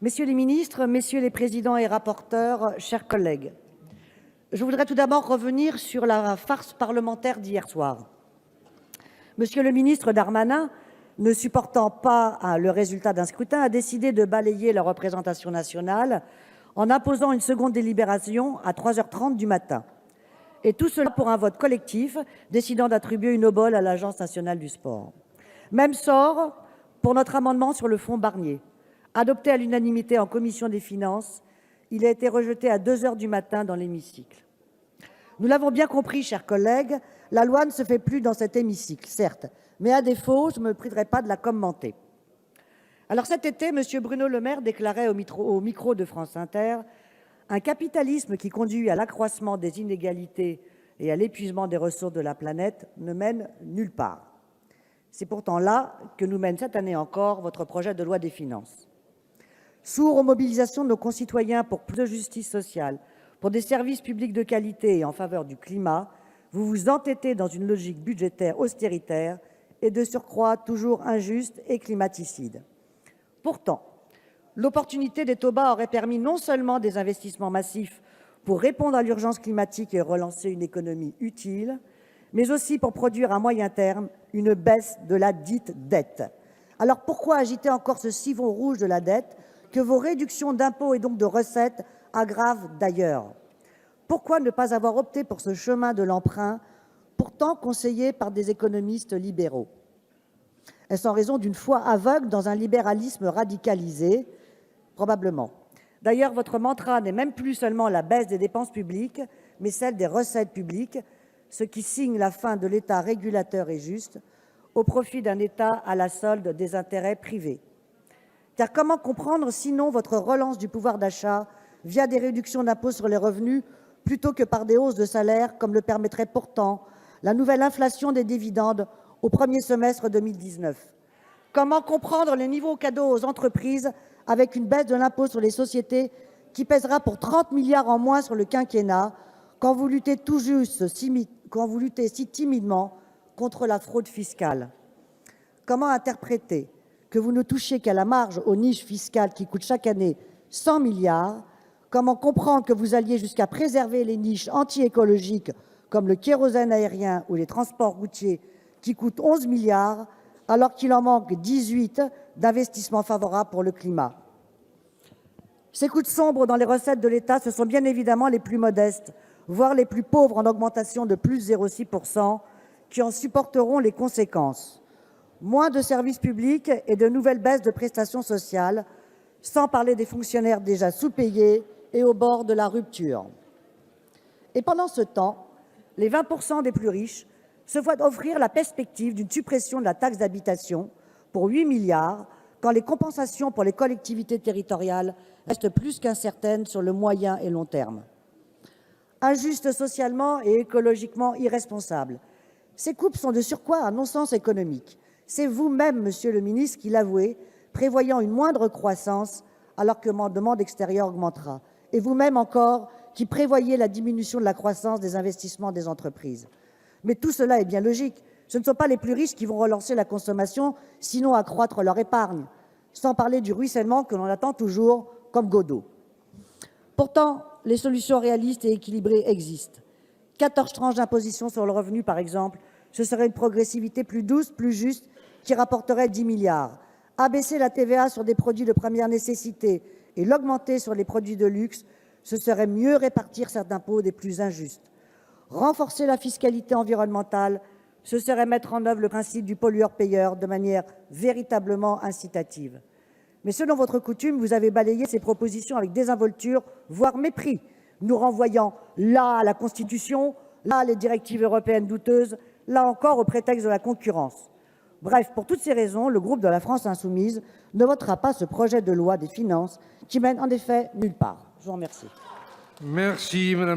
Messieurs les ministres, messieurs les présidents et rapporteurs, chers collègues, je voudrais tout d'abord revenir sur la farce parlementaire d'hier soir. Monsieur le ministre Darmanin, ne supportant pas le résultat d'un scrutin, a décidé de balayer la représentation nationale en imposant une seconde délibération à 3h30 du matin. Et tout cela pour un vote collectif, décidant d'attribuer une obole à l'Agence nationale du sport. Même sort pour notre amendement sur le fonds Barnier. Adopté à l'unanimité en commission des finances, il a été rejeté à 2h du matin dans l'hémicycle. Nous l'avons bien compris, chers collègues, la loi ne se fait plus dans cet hémicycle, certes, mais à défaut, je ne me priverai pas de la commenter. Alors cet été, M. Bruno Le Maire déclarait au micro de France Inter « Un capitalisme qui conduit à l'accroissement des inégalités et à l'épuisement des ressources de la planète ne mène nulle part ». C'est pourtant là que nous mène cette année encore votre projet de loi des finances. Sourd aux mobilisations de nos concitoyens pour plus de justice sociale, pour des services publics de qualité et en faveur du climat, vous vous entêtez dans une logique budgétaire austéritaire et de surcroît toujours injuste et climaticide. Pourtant, l'opportunité des taux bas aurait permis non seulement des investissements massifs pour répondre à l'urgence climatique et relancer une économie utile, mais aussi pour produire à moyen terme une baisse de la dite dette. Alors pourquoi agiter encore ce civon rouge de la dette que vos réductions d'impôts et donc de recettes aggravent d'ailleurs? Pourquoi ne pas avoir opté pour ce chemin de l'emprunt, pourtant conseillé par des économistes libéraux? Est-ce en raison d'une foi aveugle dans un libéralisme radicalisé? Probablement. D'ailleurs, votre mantra n'est même plus seulement la baisse des dépenses publiques, mais celle des recettes publiques, ce qui signe la fin de l'État régulateur et juste, au profit d'un État à la solde des intérêts privés. Car comment comprendre sinon votre relance du pouvoir d'achat via des réductions d'impôts sur les revenus plutôt que par des hausses de salaire, comme le permettrait pourtant la nouvelle inflation des dividendes au premier semestre 2019? Comment comprendre les nouveaux cadeaux aux entreprises avec une baisse de l'impôt sur les sociétés qui pèsera pour 30 milliards en moins sur le quinquennat quand vous luttez si timidement contre la fraude fiscale? Comment interpréter que vous ne touchiez qu'à la marge aux niches fiscales qui coûtent chaque année 100 milliards? Comment comprendre que vous alliez jusqu'à préserver les niches anti-écologiques comme le kérosène aérien ou les transports routiers qui coûtent 11 milliards alors qu'il en manque 18 d'investissements favorables pour le climat? Ces coups de sombre dans les recettes de l'État, ce sont bien évidemment les plus modestes, voire les plus pauvres en augmentation de plus 0,6%, qui en supporteront les conséquences. Moins de services publics et de nouvelles baisses de prestations sociales, sans parler des fonctionnaires déjà sous-payés et au bord de la rupture. Et pendant ce temps, les 20% des plus riches se voient offrir la perspective d'une suppression de la taxe d'habitation pour 8 milliards, quand les compensations pour les collectivités territoriales restent plus qu'incertaines sur le moyen et long terme. Injuste socialement et écologiquement irresponsable, ces coupes sont de surcroît un non-sens économique. C'est vous-même, monsieur le ministre, qui l'avouez, prévoyant une moindre croissance alors que la demande extérieure augmentera. Et vous-même encore, qui prévoyez la diminution de la croissance des investissements des entreprises. Mais tout cela est bien logique. Ce ne sont pas les plus riches qui vont relancer la consommation, sinon accroître leur épargne, sans parler du ruissellement que l'on attend toujours comme Godot. Pourtant, les solutions réalistes et équilibrées existent. 14 tranches d'imposition sur le revenu, par exemple, ce serait une progressivité plus douce, plus juste, qui rapporterait 10 milliards. Abaisser la TVA sur des produits de première nécessité et l'augmenter sur les produits de luxe, ce serait mieux répartir cet impôt des plus injustes. Renforcer la fiscalité environnementale, ce serait mettre en œuvre le principe du pollueur-payeur de manière véritablement incitative. Mais selon votre coutume, vous avez balayé ces propositions avec désinvolture, voire mépris, nous renvoyant là à la Constitution, là les directives européennes douteuses, là encore au prétexte de la concurrence. Bref, pour toutes ces raisons, le groupe de la France Insoumise ne votera pas ce projet de loi des finances qui mène en effet nulle part. Je vous remercie. Merci, Madame.